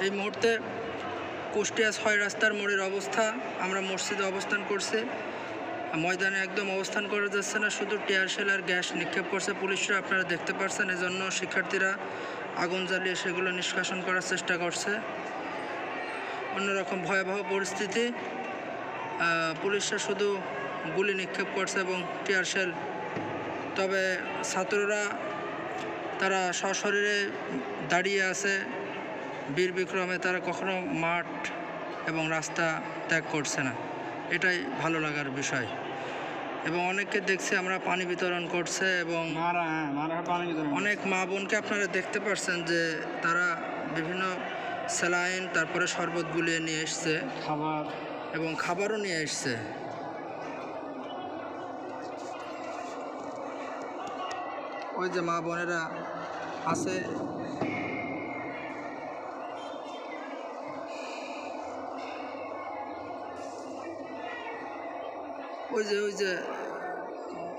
এই মুহূর্তে কুষ্টিয়া ৬ রাস্তার মোড়ের অবস্থা, আমরা মসজিদে অবস্থান করছি। ময়দানে একদম অবস্থান করা যাচ্ছে না, শুধু টিয়ার শেল আর গ্যাস নিক্ষেপ করছে পুলিশরা, আপনারা দেখতে পাচ্ছেন। এজন্য শিক্ষার্থীরা আগুন জ্বালিয়ে সেগুলো নিষ্কাশন করার চেষ্টা করছে। অন্যরকম ভয়াবহ পরিস্থিতি, পুলিশরা শুধু গুলি নিক্ষেপ করছে এবং টিয়ার শেল। তবে ছাত্ররা তারা সশরীরে দাঁড়িয়ে আছে বীর বিক্রমে, তারা কখনো মাঠ এবং রাস্তা ত্যাগ করছে না, এটাই ভালো লাগার বিষয়। এবং অনেককে দেখছি আমরা পানি বিতরণ করছে এবং অনেক মা বোনকে আপনারা দেখতে পাচ্ছেন যে তারা বিভিন্ন স্যালাইন তারপরে শরবত গুলিয়ে নিয়ে এসছে, খাবার এবং খাবারও নিয়ে এসছে। ওই যে মা বোনেরা আছে, ওই যে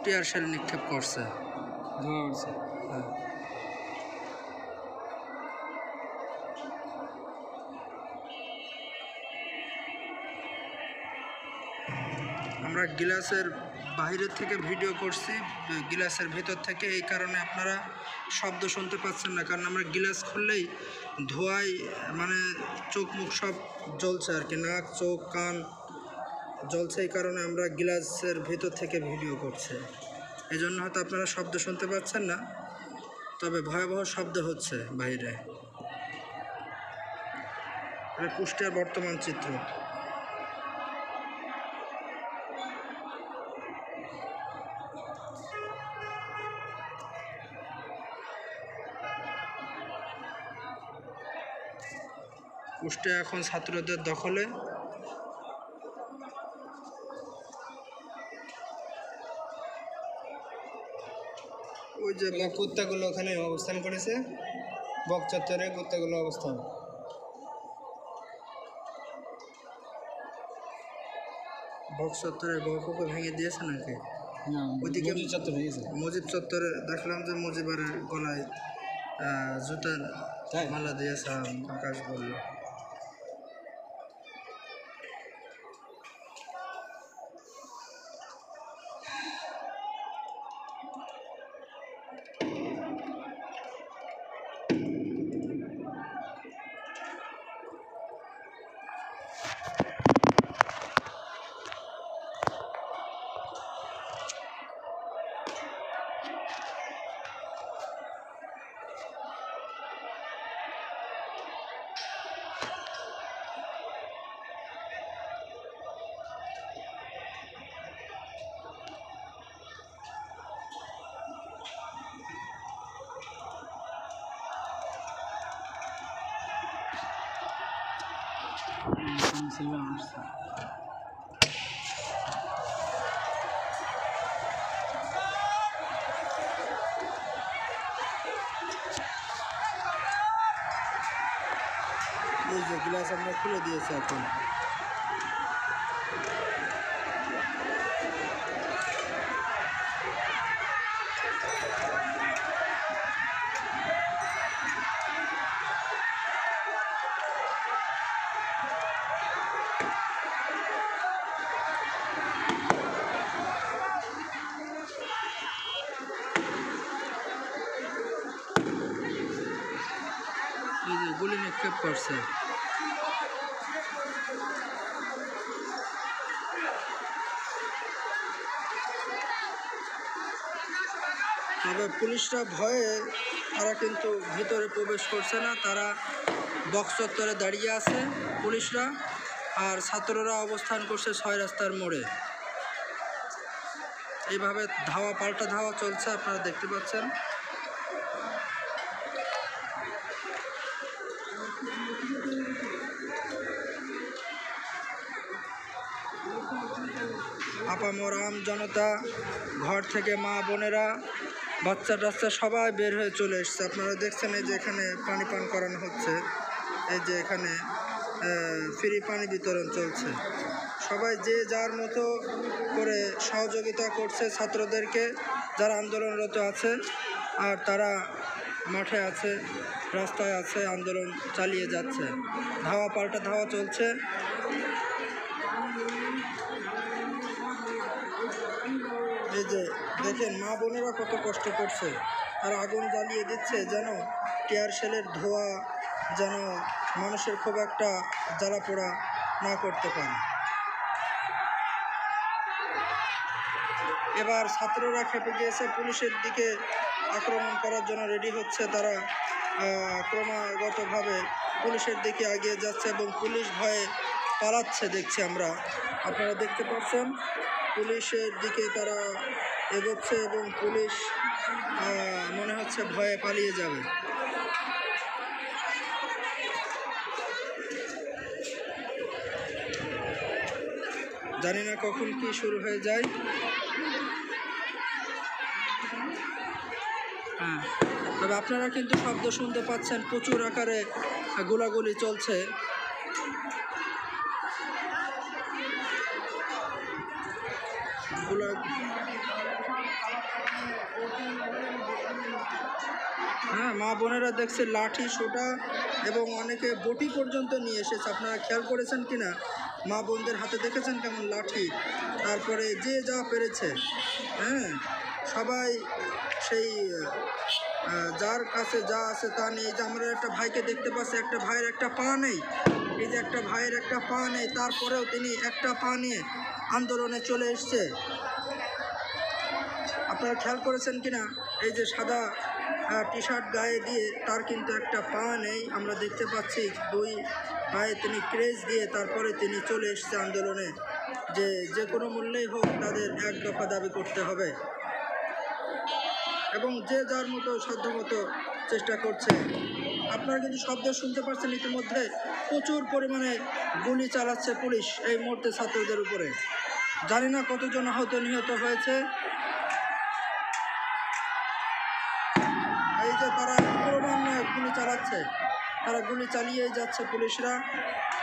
টিয়ার শেল নিক্ষেপ করছে, হ্যাঁ। আমরা গ্লাসের বাইরের থেকে ভিডিও করছি, গ্লাসের ভেতর থেকে, এই কারণে আপনারা শব্দ শুনতে পাচ্ছেন না, কারণ আমরা গ্লাস খুললেই ধোঁয়ায় মানে চোখ মুখ সব জ্বলছে আর কি, নাক চোখ কান জ্বলছে, এই কারণে আমরা গ্লাসের ভেতর থেকে ভিডিও করছি। এই জন্য হয়তো আপনারা শব্দ শুনতে পাচ্ছেন না, তবে ভয়াবহ শব্দ হচ্ছে বাইরে। এটা কুষ্টিয়ার বর্তমান চিত্র। কুষ্টিয়া এখন ছাত্রদের দখলে। ওই যে কুত্তাগুলো ওখানে অবস্থান করেছে, বক চত্বরে কুত্তাগুলো অবস্থান। বক চত্বরে বককে ভেঙে দিয়েছে নাকি? ওইদিকে মুজিব চত্বরে দেখলাম যে মুজিবের গলায় জুতার মালা দিয়েছে, আকাশ বলল। এই যে গ্লাস আমরা খুলে দিয়েছি এখন। এই যে গুলি নিক্ষেপ করছে। তবে পুলিশরা ভয়ে তারা কিন্তু ভিতরে প্রবেশ করছে না, তারা বক্স চত্বরে দাঁড়িয়ে আছে পুলিশরা, আর ছাত্ররা অবস্থান করছে ৬ রাস্তার মোড়ে। এইভাবে ধাওয়া পাল্টা ধাওয়া চলছে, আপনারা দেখতে পাচ্ছেন। আপামর আম জনতা, ঘর থেকে মা বোনেরা, বাচ্চা টাচ্চা সবাই বের হয়ে চলে এসছে। আপনারা দেখছেন এই যে এখানে পানি পান করানো হচ্ছে, এই যে এখানে ফ্রি পানি বিতরণ চলছে। সবাই যে যার মতো করে সহযোগিতা করছে ছাত্রদেরকে যারা আন্দোলনরত আছে, আর তারা মাঠে আছে, রাস্তায় আছে, আন্দোলন চালিয়ে যাচ্ছে। ধাওয়া পাল্টা ধাওয়া চলছে। এই যে দেখেন মা বোনেরা কত কষ্ট করছে, আর আগুন জ্বালিয়ে দিচ্ছে যেন টিয়ার শেলের ধোঁয়া যেন মানুষের খুব একটা জ্বালা পোড়া না করতে পারে। এবার ছাত্ররা খেপে গিয়েছে, পুলিশের দিকে আক্রমণ করার জন্য রেডি হচ্ছে। তারা ক্রমাগতভাবে পুলিশের দিকে এগিয়ে যাচ্ছে এবং পুলিশ ভয়ে পালাচ্ছে দেখছি আমরা। আপনারা দেখতে পাচ্ছেন পুলিশের দিকে তারা এগোচ্ছে এবং পুলিশ মনে হচ্ছে ভয়ে পালিয়ে যাবে। জানি না কখন কি শুরু হয়ে যায়। হ্যাঁ, তবে আপনারা কিন্তু শব্দ শুনতে পাচ্ছেন, প্রচুর আকারে গোলাগুলি চলছে। হ্যাঁ, মা বোনেরা দেখছে লাঠি সোটা এবং অনেকে বটি পর্যন্ত নিয়ে এসেছে। আপনারা খেয়াল করেছেন কিনা, মা বোনদের হাতে দেখেছেন কেমন লাঠি, তারপরে যে যা পেরেছে। হ্যাঁ, সবাই সেই যার কাছে যা আছে তা নেই। যে আমরা একটা ভাইকে দেখতে পাচ্ছি, একটা ভাইয়ের একটা পা নেই। এই যে একটা ভাইয়ের একটা পা নেই, তারপরেও তিনি একটা পা নিয়ে আন্দোলনে চলে এসছে। আপনারা খেয়াল করেছেন কিনা, এই যে সাদা টি শার্ট গায়ে দিয়ে তার কিন্তু একটা পা নেই। আমরা দেখতে পাচ্ছি দুই পায়ে তিনি ক্রেজ দিয়ে তারপরে তিনি চলে এসছে আন্দোলনে, যে কোনো মূল্যেই হোক তাদের এক দফা দাবি করতে হবে। এবং যে যার মতো সাধ্যমতো চেষ্টা করছে। আপনারা কিন্তু শব্দ শুনতে পাচ্ছেন, ইতিমধ্যে প্রচুর পরিমাণে গুলি চালাচ্ছে পুলিশ এই মুহূর্তে ছাত্রদের উপরে। জানি না কতজন আহত নিহত হয়েছে। এই যে তারা ক্রমান্বয়ে গুলি চালাচ্ছে, তারা গুলি চালিয়েই যাচ্ছে পুলিশরা,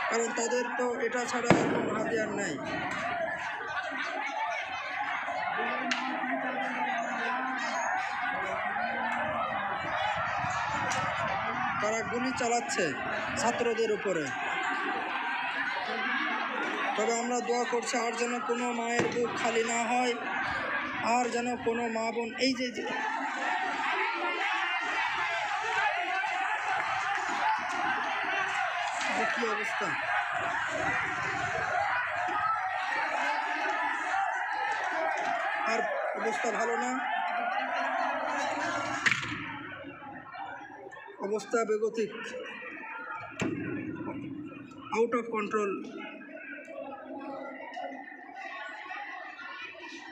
কারণ তাদের তো এটা ছাড়া আর কোনো হাতিয়ার নাই। তারা গুলি চালাচ্ছে ছাত্রদের উপরে। তবে আমরা দোয়া করছি আর যেন কোনো মায়ের বুক খালি না হয়, আর যেন কোনো মা বোন এই যে কি অবস্থা, আর অবস্থা ভালো না, অবস্থা বেগতিক, আউট অফ কন্ট্রোল।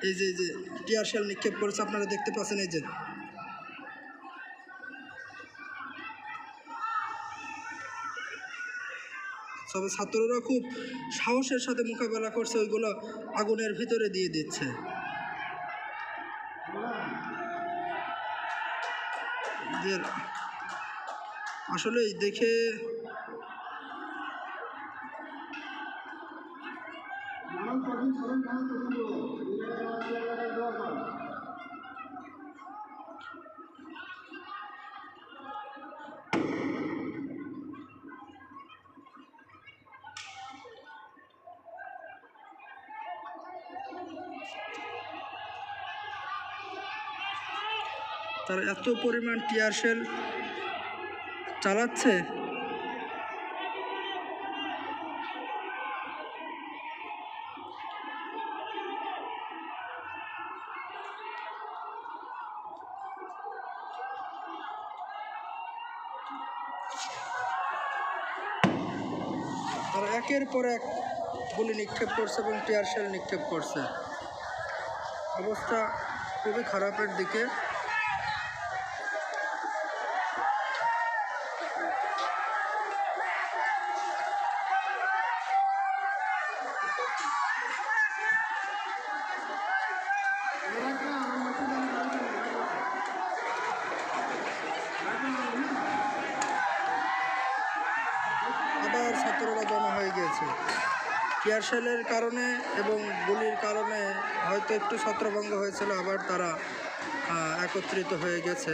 এই যে টিয়ার শেল নিক্ষেপ করেছে, আপনারা দেখতে পাচ্ছেন। এই যে তবে ছাত্ররা খুব সাহসের সাথে মোকাবেলা করছে, ওইগুলো আগুনের ভিতরে দিয়ে দিচ্ছে। আসলেই দেখে তারা এত পরিমাণ টিয়ার শেল চালাচ্ছে। তারা একের পর এক গুলি নিক্ষেপ করছে এবং টিয়ার শেল নিক্ষেপ করছে। অবস্থা খুবই খারাপের দিকে। আবার ছাত্ররা জমা হয়ে গিয়েছে টিয়ার শেলের কারণে এবং গুলির কারণে। হয়তো একটু ছত্রভঙ্গ হয়েছিল, আবার তারা একত্রিত হয়ে গেছে।